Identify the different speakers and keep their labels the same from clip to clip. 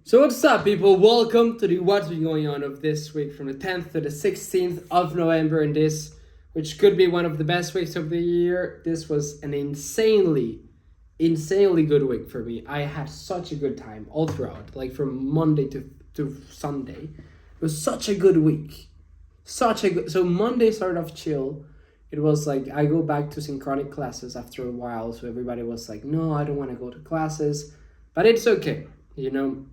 Speaker 1: So what's up, people? Welcome to the what's been going on of this week from the 10th to the 16th of November, and this, which could be one of the best weeks of the year. This was an insanely good week for me. I had such a good time all throughout, like from Monday to Sunday. It was such a good week. So Monday started off chill. It was like I go back to synchronic classes after a while, so everybody was like, no, I don't want to go to classes. But it's okay, you know.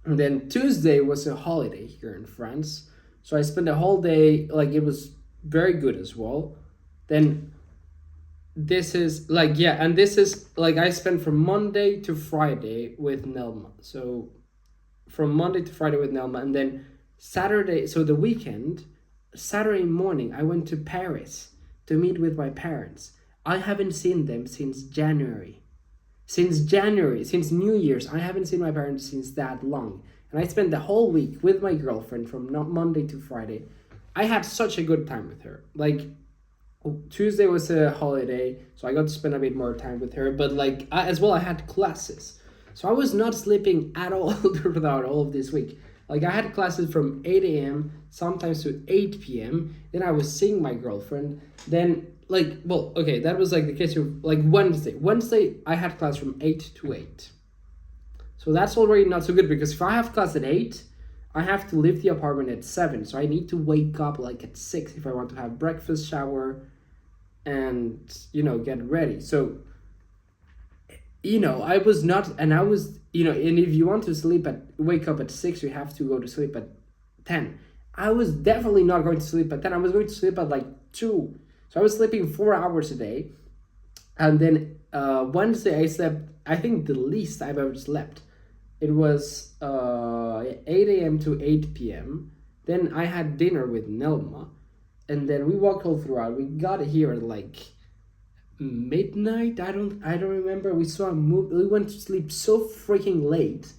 Speaker 1: And then Tuesday was a holiday here in France. So I spent the whole day, like it was very good as well. Then this is like, yeah, and this is like I spent from Monday to Friday with Nelma. So from Monday to Friday with Nelma. And then Saturday, so the weekend, Saturday morning, I went to Paris to meet with my parents. I haven't seen them since January. Since New Year's, I haven't seen my parents since that long. And I spent the whole week with my girlfriend from Monday to Friday. I had such a good time with her. Like, Tuesday was a holiday, so I got to spend a bit more time with her. But, like, as well, I had classes. So I was not sleeping at all throughout all of this week. Like, I had classes from 8 a.m., sometimes to 8 p.m. Then I was seeing my girlfriend. Then like, well, okay, that was like the case of like Wednesday I had class from 8 to 8. So that's already not so good, because if I have class at 8, I have to leave the apartment at 7. So I need to wake up like at 6 if I want to have breakfast, shower, and get ready. So I was not, and I was, and if you want to wake up at 6, you have to go to sleep at 10. I was definitely not going to sleep at 10. I was going to sleep at like 2. So I was sleeping 4 hours a day. And then Wednesday I slept, I think the least I've ever slept. It was 8 a.m. to 8 p.m. Then I had dinner with Nelma. And then we walked all throughout. We got here at like midnight. I don't remember. We saw a movie. We went to sleep so freaking late.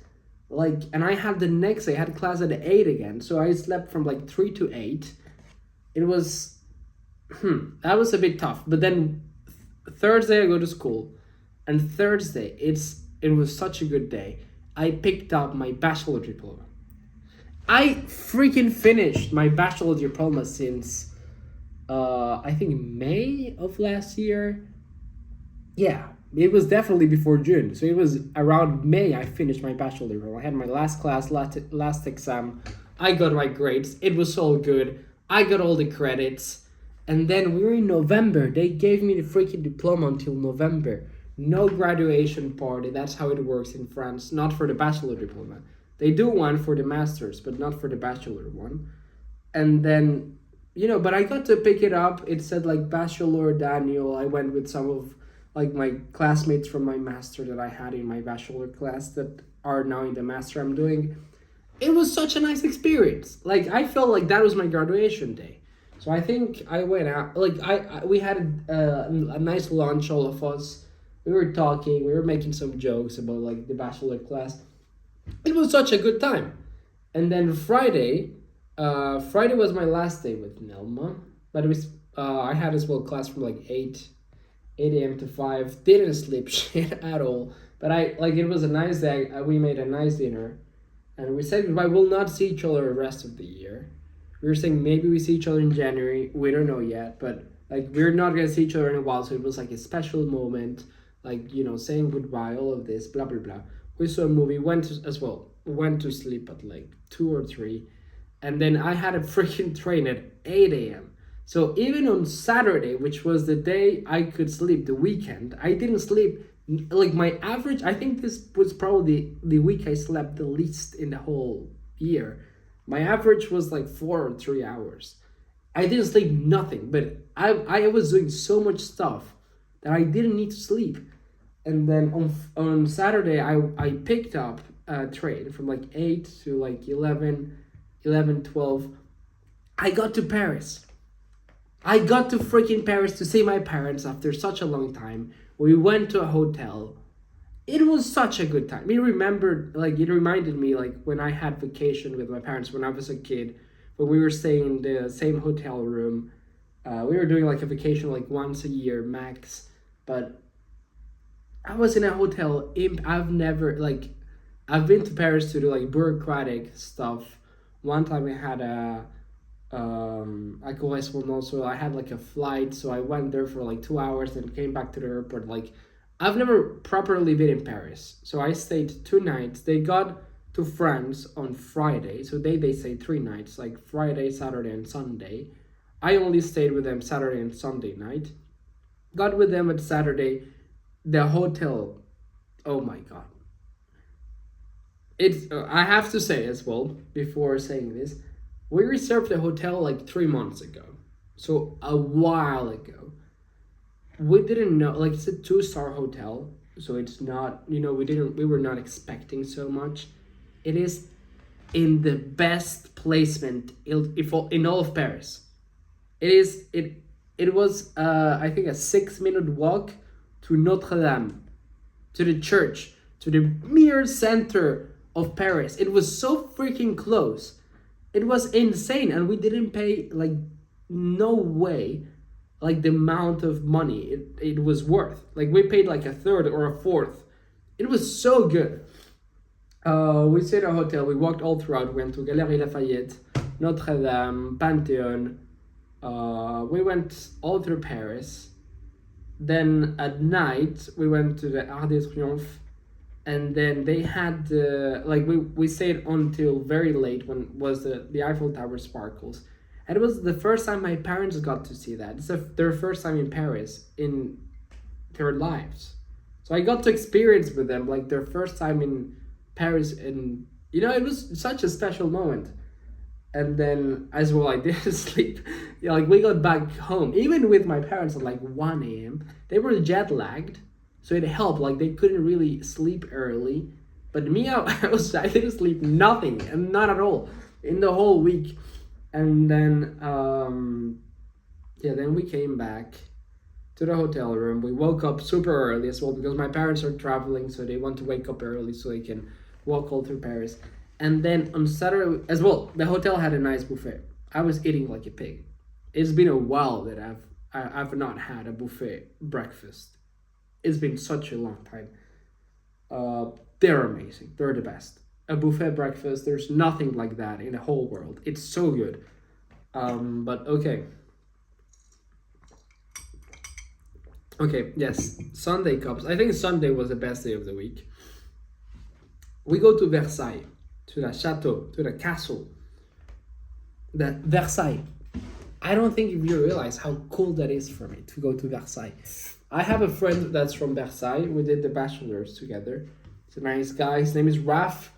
Speaker 1: Like, and I had the next day, I had class at 8 again. So I slept from like 3 to 8. It was that was a bit tough. But then Thursday I go to school, and Thursday it was such a good day. I picked up my bachelor diploma. I freaking finished my bachelor diploma since I think May of last year. Yeah, it was definitely before June. So it was around May I finished my bachelor diploma. I had my last class, last exam. I got my grades. It was so good. I got all the credits. And then we were in November. They gave me the freaking diploma until November. No graduation party. That's how it works in France. Not for the bachelor diploma. They do one for the masters, but not for the bachelor one. And then, but I got to pick it up. It said like Bachelor Daniel. I went with some of like my classmates from my master that I had in my bachelor class that are now in the master I'm doing. It was such a nice experience. Like, I felt like that was my graduation day. So I think I went out, like we had a nice lunch, all of us. We were talking, we were making some jokes about like the bachelor class. It was such a good time. And then Friday was my last day with Nelma. But it was, I had as well class from like 8 a.m. to 5. Didn't sleep shit at all. But it was a nice day. We made a nice dinner. And we said goodbye. We'll not see each other the rest of the year. We were saying maybe we see each other in January. We don't know yet, but like we're not gonna see each other in a while. So it was like a special moment, like saying goodbye, all of this, blah blah blah. We saw a movie. Went to sleep at like 2 or 3, and then I had a freaking train at 8 a.m. So even on Saturday, which was the day I could sleep, the weekend, I didn't sleep. Like my average, I think this was probably the week I slept the least in the whole year. My average was like 4 or 3 hours. I didn't sleep nothing, but I was doing so much stuff that I didn't need to sleep. And then on Saturday, I picked up a train from like 8 to like 12. I got to Paris. I got to freaking Paris to see my parents after such a long time. We went to a hotel. It was such a good time. It reminded me like when I had vacation with my parents when I was a kid, when we were staying in the same hotel room. We were doing like a vacation like once a year max, but I was in a hotel. I've never I've been to Paris to do like bureaucratic stuff. One time I had a correspondence, so I had like a flight, so I went there for like 2 hours, then came back to the airport. Like, I've never properly been in Paris, so I stayed 2 nights. They got to France on Friday, so they stayed 3 nights, like Friday, Saturday, and Sunday. I only stayed with them Saturday and Sunday night. Got with them at Saturday. The hotel, oh my god, it's I have to say as well before saying this, we reserved the hotel like 3 months ago, so a while ago. We didn't know, like, it's a 2-star hotel, so it's not, we were not expecting so much. It is in the best placement in all of Paris. It was I think a 6-minute walk to Notre Dame, to the church, to the mere center of Paris. It was so freaking close. It was insane, and we didn't pay, like, no way, like, the amount of money it was worth. Like, we paid like a third or a fourth. It was so good. We stayed at a hotel. We walked all throughout. We went to Galeries Lafayette, Notre Dame, Pantheon. We went all through Paris. Then at night we went to the Arc de Triomphe, and then they had we stayed until very late when was the Eiffel Tower sparkles, and it was the first time my parents got to see that. It's their first time in Paris in their lives, so I got to experience with them like their first time in Paris, and it was such a special moment. And then as well, I didn't sleep. Like, we got back home, even with my parents, at like 1 a.m. They were jet lagged, so it helped. Like, they couldn't really sleep early. But me, I didn't sleep nothing, and not at all, in the whole week. And then, then we came back to the hotel room. We woke up super early as well, because my parents are traveling, so they want to wake up early so they can walk all through Paris. And then on Saturday as well, the hotel had a nice buffet. I was eating like a pig. It's been a while that I've not had a buffet breakfast. It's been such a long time. They're amazing. They're the best. A buffet breakfast, there's nothing like that in the whole world. It's so good. But okay. Okay, yes. Sunday comes. I think Sunday was the best day of the week. We go to Versailles, to the chateau, to the castle. The Versailles. I don't think if you realize how cool that is for me to go to Versailles. I have a friend that's from Versailles. We did the bachelors together. He's a nice guy. His name is Raf.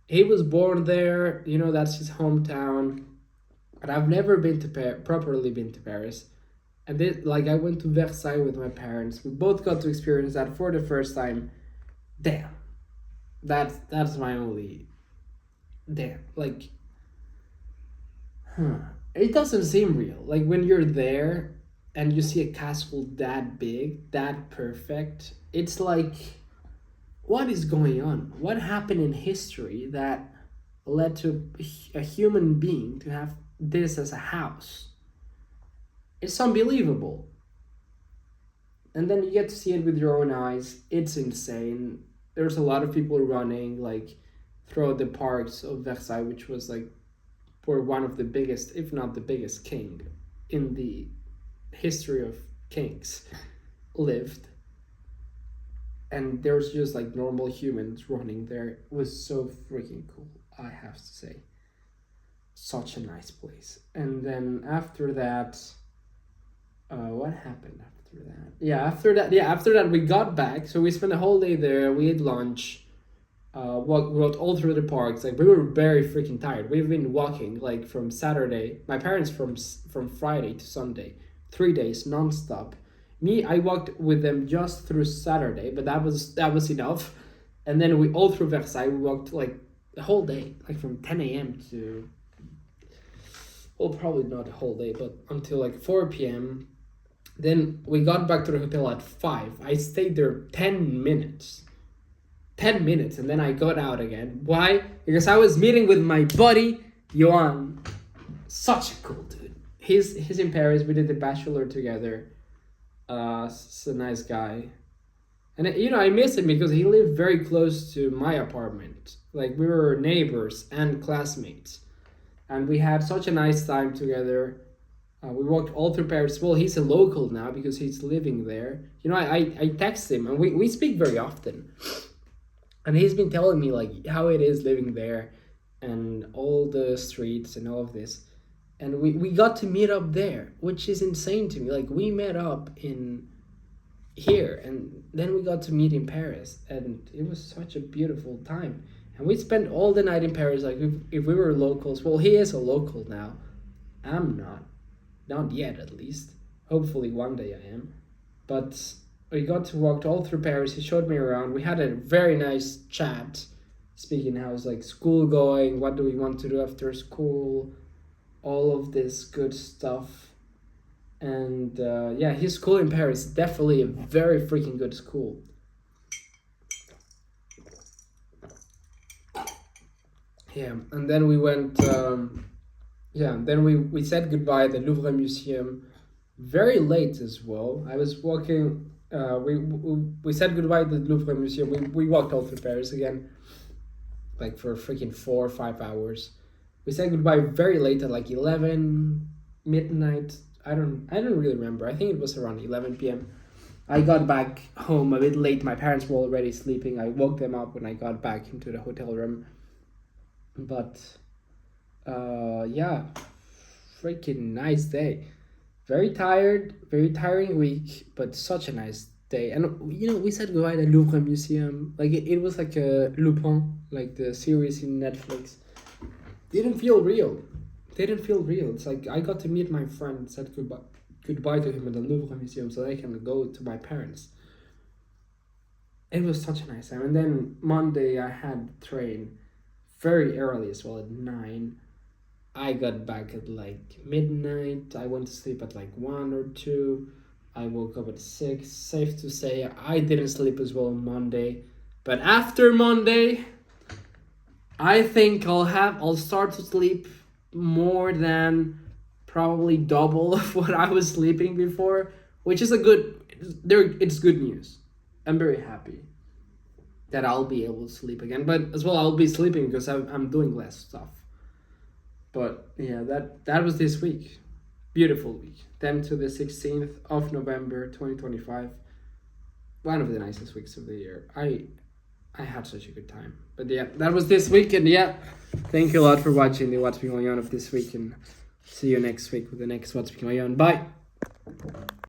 Speaker 1: He was born there. That's his hometown. But I've never been to properly been to Paris. And I went to Versailles with my parents. We both got to experience that for the first time. Damn. That's my only... Damn. It doesn't seem real. Like, when you're there and you see a castle that big, that perfect, it's like, what is going on? What happened in history that led to a human being to have this as a house? It's unbelievable. And then you get to see it with your own eyes. It's insane. There's a lot of people running, throughout the parks of Versailles, which was, for one of the biggest, if not the biggest king in the history of kings lived. And there's just, normal humans running there. It was so freaking cool, I have to say. Such a nice place. And then after that, what happened after that? After that we got back. So we spent the whole day there. We ate lunch. Walked all through the parks. We were very freaking tired. We've been walking from Saturday. My parents from Friday to Sunday, 3 days non-stop. Me, I walked with them just through Saturday, but that was enough. And then we all through Versailles. We walked the whole day, from 10 a.m. to, well, probably not the whole day, but until 4 p.m. Then we got back to the hotel at 5. I stayed there 10 minutes. 10 minutes, and then I got out again. Why? Because I was meeting with my buddy, Joan. Such a cool dude. He's in Paris. We did the bachelor together. He's a nice guy. And I miss him because he lived very close to my apartment. Like we were neighbors and classmates, and we had such a nice time together. We walked all through Paris. Well, he's a local now because he's living there. I text him and we speak very often. And he's been telling me like how it is living there and all the streets and all of this. And we got to meet up there, which is insane to me. Like we met up in here and then we got to meet in Paris and it was such a beautiful time. And we spent all the night in Paris like if we were locals. Well, he is a local now. I'm not. Not yet, at least. Hopefully one day I am. But we got to walk all through Paris. He showed me around. We had a very nice chat. Speaking how's like school going, what do we want to do after school, all of this good stuff. And yeah, his school in Paris is definitely a very freaking good school. Yeah, and then we went... then we said goodbye at the Louvre Museum very late as well. I was walking, we said goodbye at the Louvre Museum. We walked all through Paris again, like for freaking 4 or 5 hours. We said goodbye very late at like 11 midnight. I don't really remember. I think it was around 11 p.m. I got back home a bit late. My parents were already sleeping. I woke them up when I got back into the hotel room. But yeah, freaking nice day. Very tired, very tiring week, but such a nice day. And we said goodbye at the Louvre Museum. Like it was like a Lupin, like the series in Netflix. Didn't feel real. It's like I got to meet my friend, said goodbye to him at the Louvre Museum so I can go to my parents. It was such a nice time. And then Monday I had train very early as well at 9. I got back at like midnight. I went to sleep at like 1 or 2. I woke up at 6. Safe to say I didn't sleep as well on Monday. But after Monday, I think I'll start to sleep more than probably double of what I was sleeping before, which is it's good news. I'm very happy that I'll be able to sleep again, but as well I'll be sleeping because I'm doing less stuff. But yeah, that was this week. Beautiful week. 10 to the 16th of November 2025. One of the nicest weeks of the year. I had such a good time. But yeah, that was this week, and yeah, thank you a lot for watching the What's Been Going On of this week, and see you next week with the next What's Been Going On. Bye!